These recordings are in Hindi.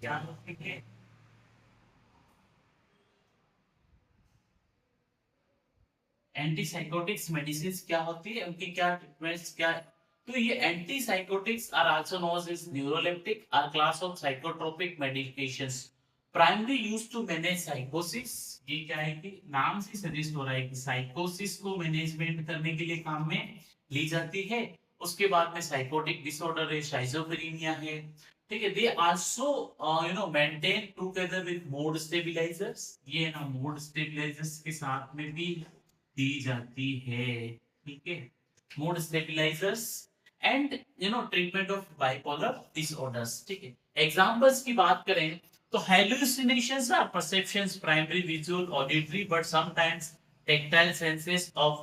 क्या होती है, एंटीसाइकोटिक्स मेडिसिन क्या होती है, उनकी क्या ट्रीटमेंट्स क्या है। तो ये antipsychotics are also known as neuroleptic are class of psychotropic medications primary used to manage साइकोसिस। ये क्या है कि नाम से सजेस्ट हो रहा है कि साइकोसिस को मैनेजमेंट करने के लिए काम में ली जाती है। उसके बाद में साइकोटिक डिसऑर्डर है, शाइजोफ्रेनिया है, ठीक है। They also maintain together with mood stabilisers, ये ना मूड स्टेबलाइजर्स के साथ में भी दी जाती है, ठीक है। Mood stabilisers and treatment of bipolar disorders, ठीक है। एग्जांपल्स की बात करें तो hallucinations are perceptions primary visual auditory but sometimes tactile senses of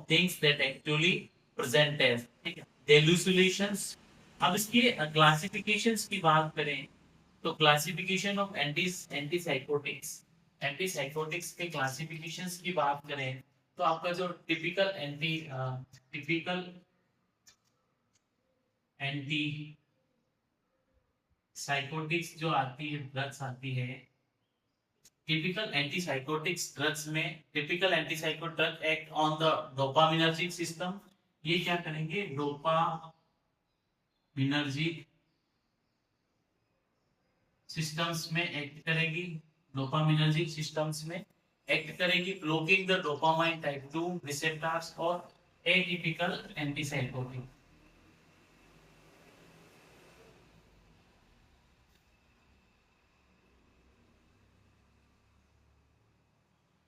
things that actually present as, ठीक है। hallucinations, अब इसकी क्लासिफिकेशंस की बात करें तो क्लासिफिकेशन ऑफ एंटीसाइकोटिक्स, एंटीसाइकोटिक्स के क्लासिफिकेशंस की बात करें तो आपका जो टिपिकल एंटी साइकोटिक्स जो आती है, ड्रग्स आती है, टिपिकल एंटीसाइकोटिक्स ड्रग्स में typical antipsychotic drug act on the dopaminergic system. ये क्या करेंगे, डोपामिनर्जिक सिस्टम्स में एक्ट करेगी, डोपामिनर्जिक सिस्टम्स में एक्ट करेगी, blocking the dopamine type 2 receptors और atypical antipsychotic.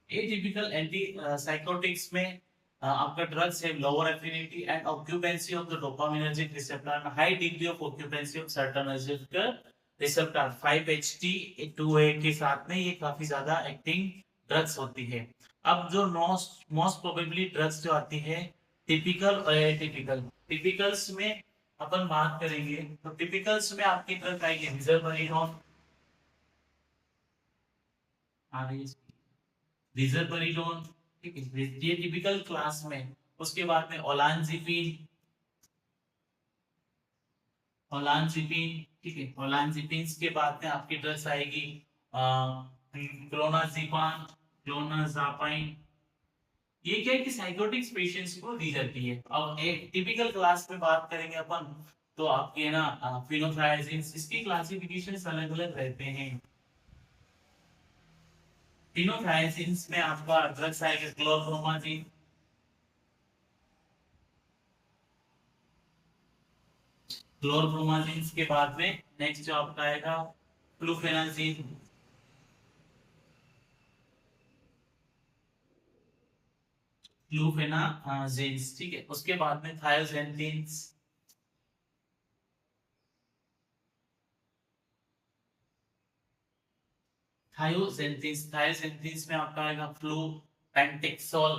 Atypical antipsychotics में आपका ड्रग्स है lower affinity and occupancy of the dopaminergic receptor, high degree of occupancy of serotonergic receptor 5-HT2A के साथ में ये काफी ज्यादा एक्टिंग ड्रग्स होती है। अब जो मोस्ट प्रोबेबली ड्रग्स जो आती है टिपिकल और एटिपिकल, टिपिकल्स में अपन बात करेंगे तो टिपिकल्स में आपकी ड्रग आएगी रिजर्वरिडोन, रिजर्वरिडोन, ठीक है, ये टिपिकल क्लास में। उसके बाद में ओलानजिपिन, ओलानजिपिन, ठीक है, ओलानजिपिन के बाद में आपकी ड्रग्स आएगी क्लोनाजिपान, क्लोनाजापाइन। ये क्या है कि साइकोटिक्स पेशेंट्स को दी जाती है। अब एक टिपिकल क्लास में बात करेंगे अपन तो आपके ना फिनोथ्राइजिन, इसकी क्लासिफिकेशन अलग अलग रहते हैं। फिनोथ्राइजिन में आपका ड्रग्स आएगा क्लोरप्रोमाजिन, क्लोरप्रोमाजिन के बाद में नेक्स्ट जो आपका आएगा फ्लूफेनाजिन, फ्लूफेनाजिन, ठीक है। उसके बाद में थायोजेंटिन, थायोजेंटिन में आपका आएगा फ्लूपेंटेक्सोल,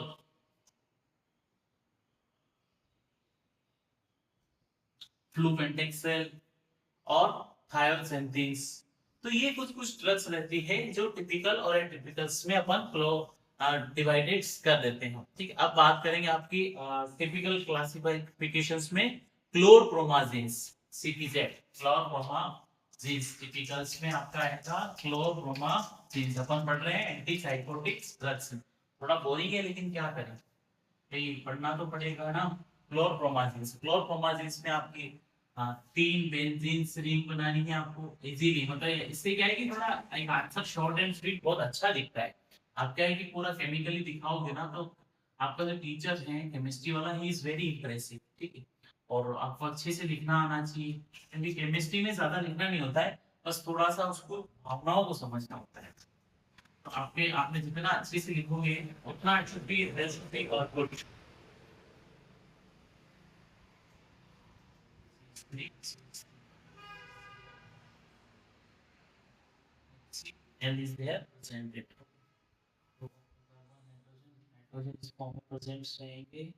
फ्लूपेंटेक्सेल और थायोजेंटिन। तो ये कुछ कुछ ड्रग्स रहती है जो टिपिकल और एटिपिकल्स में अपन डिवाइडेड कर देते हैं, ठीक है। अब बात करेंगे आपकी टिपिकल क्लासिफिकेशंस में क्लोरप्रोमाजिन्स, सीपीजेड, क्लोरप्रोमाजिन्स टिपिकल्स में आपका आएगा क्लोरप्रोमाजिन्स। अपन पढ़ रहे हैं एंटीसाइकोटिक्स ड्रग्स, थोड़ा बोरिंग है लेकिन क्या करें, यही पढ़ना तो पड़ेगा ना। क्लोरप्रोमाजिन्स, क्लोरप्रोमाजिन्स में आपकी 3 बेंजीन रिंग बनानी है आपको इजीली, मतलब इससे क्या है कि थोड़ा एक आंसर शॉर्ट एंड स्वीट बहुत अच्छा दिखता है। आप क्या है कि पूरा केमिकली दिखाओगे ना तो आपका जो टीचर है केमिस्ट्री वाला, ही इज वेरी इंप्रेसिव, ठीक है। और आपको अच्छे से लिखना आना चाहिए, क्योंकि केमिस्ट्री में ज्यादा लिखना नहीं होता है, बस थोड़ा सा उसको भावनाओं को समझना होता है। तो आपने जितना अच्छे से लिखोगे उतना अच्छी और good. L is there presented, रहेंगे।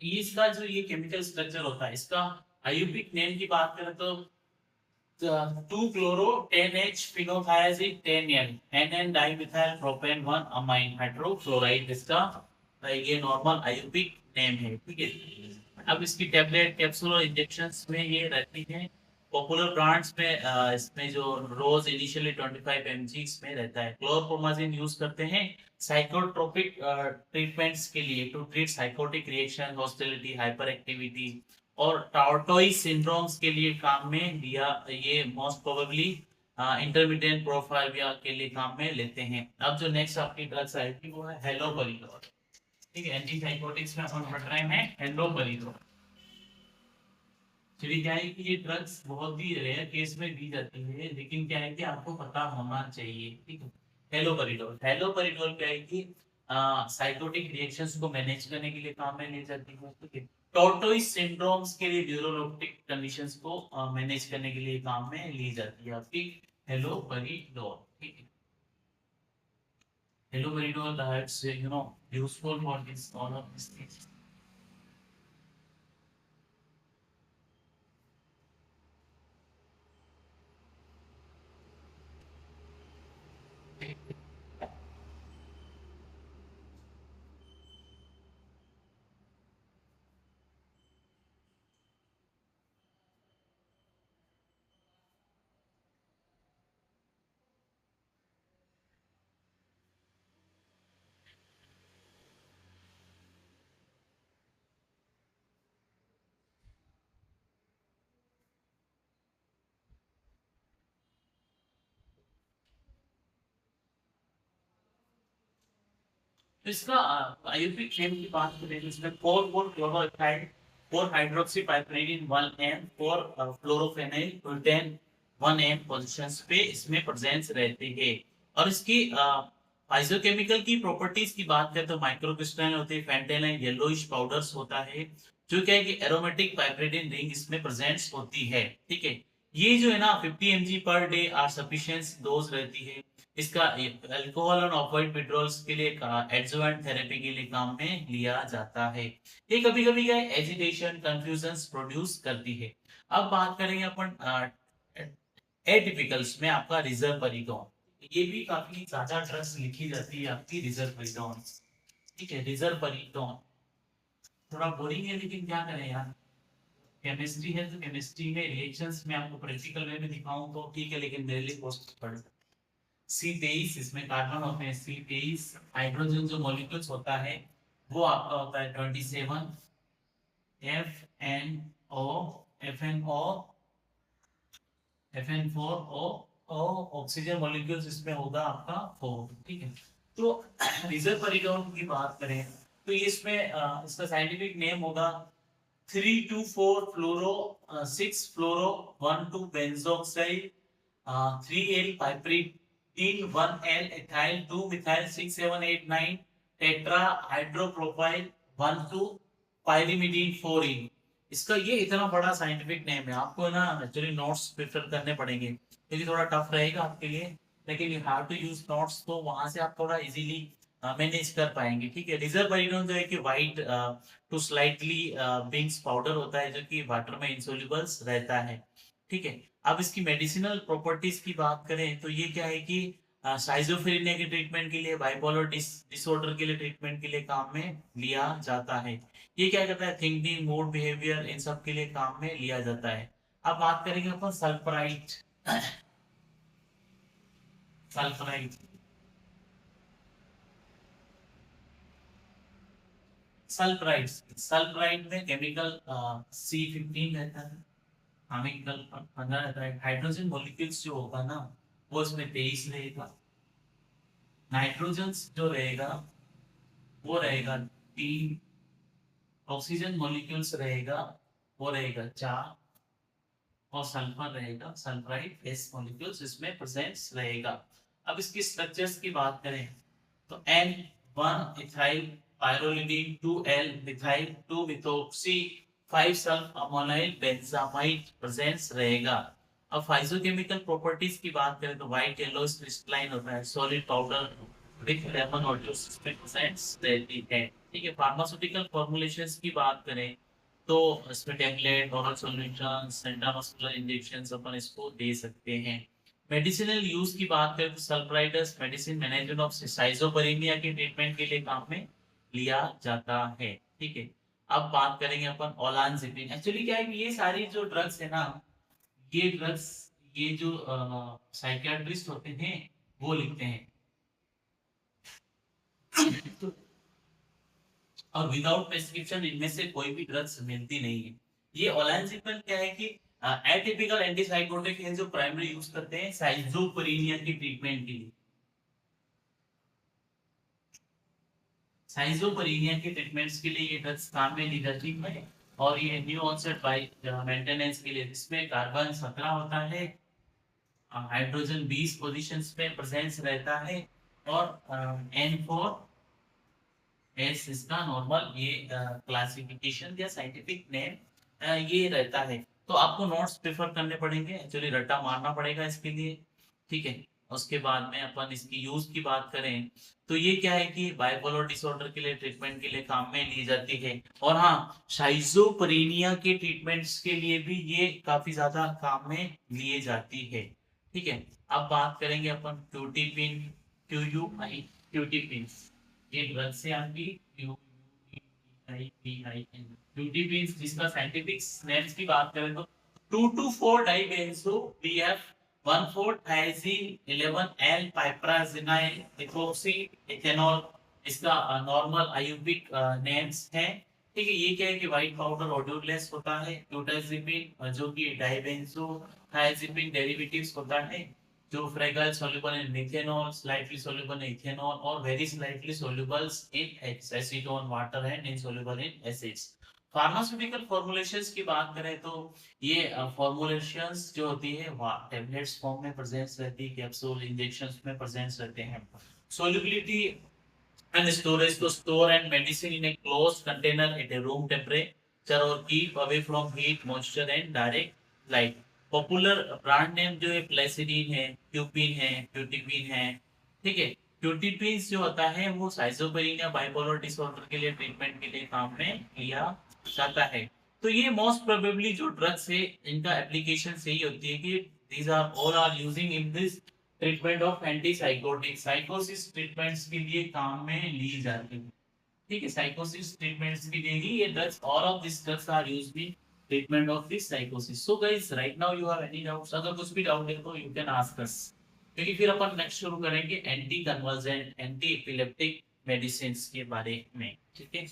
ये इसका जो ये केमिकल स्ट्रक्चर होता है, इसका आयुर्वेदिक नेम की बात करें तो 2 chloro 10H फिनोथायाजिन 10N NN dimethyl propane 1 amine hydrochloride, इसका ये नॉर्मल आयुर्वेदिक नेम है, ठीक है। अब इसकी टैबलेट कैप्सूल और इंजेक्शंस में ये रहती है पॉपुलर ब्रांड्स में इसमें जो रोज इनिशियली 25 mg इसमें रहता है। क्लोरप्रोमाजिन यूज करते हैं साइकोट्रोपिक ट्रीटमेंट्स के लिए to treat psychotic reaction, hostility, hyperactivity और टार्टोइस सिंड्रोम्स के लिए काम में लिया। ये मोस्ट प्रोबेबली इंटरमीडिएट प्रोफाइल के लिए काम में लेते हैं। अब जो नेक्स्ट आपकी ड्रग्स आएगी वो है हेलोपेरिडोल। ठीक है, एंटी साइकोटिक्स में अपन पढ़ रहे हैं हेलोपेरिडोल। चलिए क्या है कि ये ड्रग्स बहुत ही रेयर केस में दी जाती है, लेकिन क्या है कि आपको पता होना चाहिए। ठीक है, हेलोपेरिडोल, हेलोपेरिडोल क्या है कि साइकोटिक रिएक्शंस को मैनेज करने के लिए काम में ली जाती है। ठीक है, टॉर्टोइस सिंड्रोम्स के लिए, न्यूरोलेप्टिक कंडीशंस को मैनेज करने के लिए काम में ली जाती है आपकी हेलोपेरिडोल। ठीक है, haloperidol that's useful for this all of this things. तो इसका आयुर्वेदिक नेम की बात करें तो इसमें 4 क्लोरोइथाइल 4 हाइड्रोक्सी पाइपरीडीन 1 4 फ्लोरोफेनाइल ब्यूटेन 1 पोजीशंस पे इसमें प्रेजेंस रहते हैं। और इसकी फाइजोकेमिकल की प्रॉपर्टीज की बात करें तो माइक्रोक्रिस्टलाइन होती है, फेंटेनाइन येलोइश पाउडर्स होता है, जो क्या है कि एरोमेटिक पाइपरीडीन रिंग इसमें प्रेजेंस होती है। ठीक है, ये जो है ना 50 mg per day are sufficient dose रहती है। इसका अल्कोहल और ऑपियोइड विड्रॉल्स के लिए एडजुवेंट थेरेपी के लिए काम में लिया जाता है। ये कभी कभी क्या एजिटेशन कंफ्यूजन प्रोड्यूस करती है। अब बात करेंगे अपन एटिपिकल्स में आपका रिजर्वरिडोन। ये भी काफी ज्यादा ड्रग्स लिखी जाती है आपकी रिजर्वरिडोन। ठीक है, रिजर्वरिडोन थोड़ा बोरिंग है, लेकिन क्या करें यार, केमिस्ट्री है तो केमिस्ट्री में रिएक्शंस में आपको प्रैक्टिकल वे में दिखाऊं तो ठीक है, लेकिन मेरे लिए कॉस्ट पड़ C23, इसमें कार्बन होते हैं C23, हाइड्रोजन जो मॉलिक्यूल्स होता है वो आपका होता है 27 FNO FNO FN4O oxygen molecules इसमें होगा आपका 4। ठीक है, तो रिजर्वरिडोन की बात करें तो इसमें इसका साइंटिफिक नेम होगा 324 fluoro 6 fluoro 12 benzoxide 3L piperidine 1L ethyl 2 methyl 6 7 8 9 tetra hydropropyl 12 pyrimidine 4E। इसका ये इतना बड़ा साइंटिफिक नेम है, आपको ना एक्चुअली नोट्स प्रिफर करने पड़ेंगे क्योंकि थोड़ा टफ रहेगा आपके लिए, लेकिन you have to use notes, तो वहां से आप थोड़ा इजीली मैनेज कर पाएंगे। ठीक है, रिजर्वरिडोन जो है कि वाइट टू स्लाइटली बिंग्स पाउडर होता है, जो कि वाटर में इंसोल्युबल्स रहता है। ठीक है, अब इसकी मेडिसिनल प्रॉपर्टीज की बात करें तो ये क्या है कि साइजोफ्रेनिया के ट्रीटमेंट के लिए, बाइपोलर डिसऑर्डर के लिए ट्रीटमेंट के लिए काम में लिया जाता है। ये क्या करता है, थिंकिंग, मूड, बिहेवियर, इन सब के लिए काम में लिया जाता है। अब बात करेंगे अपन सल्फराइड। सल्फराइड सल्फराइड सल्फराइड में केमिकल C15 रहता है, केमिकल 15 रहता है। हाइड्रोजन मॉलिक्यूल्स जो होगा ना वो इसमें 23 रहेगा। नाइट्रोजन जो रहेगा वो रहेगा 3। ऑक्सीजन मॉलिक्यूल्स रहेगा वो रहेगा 4। और सल्फर रहेगा, सल्फराइड एस मॉलिक्यूल्स इसमें प्रेजेंस रहेगा। अब इसकी स्ट्रक्चर्स की बात करें तो N1 ethyl pyrrolidine 2L methyl 2 methoxy 5 sulphamoyl benzamide presence रहेगा। अब फाइजोकेमिकल प्रॉपर्टीज की बात करें तो व्हाइट येलो क्रिस्टलाइन होता है, सॉलिड पाउडर विद लेमन और जूस इसमें प्रेजेंस रहती है। ठीक है, फार्मास्यूटिकल फॉर्मुलेशंस की बात करें तो इसमें tablet, oral solutions, intramuscular injections अपन इसको दे सकते हैं। मेडिसिनल यूज की बात करें तो सल्फराइडस मेडिसिन मैनेजमेंट ऑफ साइजोपेरेनिया के ट्रीटमेंट के लिए काम में लिया जाता है। ठीक है, अब बात करेंगे अपन ओलानज़ेपिन। एक्चुअली क्या है कि ये सारी जो ड्रग्स है ना, ये ड्रग्स, ये जो साइकियाट्रिस्ट होते हैं वो लिखते हैं। और विदाउट प्रेस्क्रिप्शन इनमें से कोई भी ड्रग्स मिलती नहीं है। ये ओलांजिपन क्या है कि एटिपिकल एंटीसाइकोटिक है जो प्राइमरी यूज करते हैं साइजोपरीनिया की ट्रीटमेंट के लिए। साइजोपरीनिया के ट्रीटमेंट्स के लिए ये ड्रग्स काम में ली जाती है। और ये न्यू ऑनसेट बाय मेंटेनेंस के लिए, जिसमें कार्बन 17 होता है, हाइड्रोजन 20 पोजीशंस में प्रेजेंस रहता है, और N4 एस इसका नॉर्मल ये क्लासिफिकेशन या साइंटिफिक नेम ये रहता है। तो आपको नोट्स प्रेफर करने पड़ेंगे, एक्चुअली रट्टा मारना पड़ेगा इसके लिए, ठीक है। उसके बाद में अपन इसकी यूज की बात करें तो ये क्या है कि बाइपोलर डिसऑर्डर के लिए ट्रीटमेंट के लिए काम में ली जाती है। और हाँ, शाइजोपरीनिया के ट्रीटमेंट्स के लिए भी ये काफी ज्यादा काम में लिए जाती है, ठीक है। अब बात करेंगे अपन क्यूटीपिन, क्यूयूआई, क्यूटीपिन, ये ड्रग से आपकी क्यूटीपीआईएन, क्यूटीपिन जिसका साइंटिफिक नेम्स की बात करें तो 2,2,4 डाइबेंजो बीएफ 1,4 थायजीन 11 एल पाइप्राजिनाइल इथोक्सी इथेनॉल, इसका नॉर्मल आयुर्वेदिक नेम्स है, ठीक है। ये क्या है कि व्हाइट पाउडर ऑडोरलेस होता है। क्यूटाजिपिन जो कि डाइबेंजो थायजीपिन डेरिवेटिव्स होता है, जो फ्रेगल soluble in methanol, slightly soluble in ethanol, और very slightly soluble in acetone water and insoluble in acids। Pharmaceutical formulations की बात करें तो ये फॉर्मुलेशंस जो होती है टेबलेट्स फॉर्म में प्रेजेंस रहती है, कैप्सूल इंजेक्शंस में प्रेजेंस रहते हैं। सोल्युबिलिटी एंड स्टोरेज, तो store and medicine in a closed container at a room temperature और keep away from heat moisture and direct light. Popular brand name जो है प्लेसिडीन है, क्यूपिन है, क्यूटिपिन है, ठीक है। क्यूटिपिन जो होता है वो साइजोपेरिनिया बाइपोलर डिसऑर्डर के लिए ट्रीटमेंट के लिए काम में लिया जाता है। तो ये मोस्ट प्रोबेबली जो ड्रग्स है इनका एप्लीकेशन सही होती है कि these are all are using in this treatment of antipsychotic, साइकोसिस ट्रीटमेंट्स के लिए काम में ली जाती है, ठीक है। साइकोसिस ट्रीटमेंट्स के लिए ही ये drugs, all of this drugs are used in treatment of this साइकोसिस। So guys right now you have any doubts, अगर कुछ भी डाउट है तो यू कैन आस्क अस, क्योंकि फिर अपन नेक्स्ट शुरू करेंगे anti convergent, anti epileptic medicine के बारे में, ठीक है।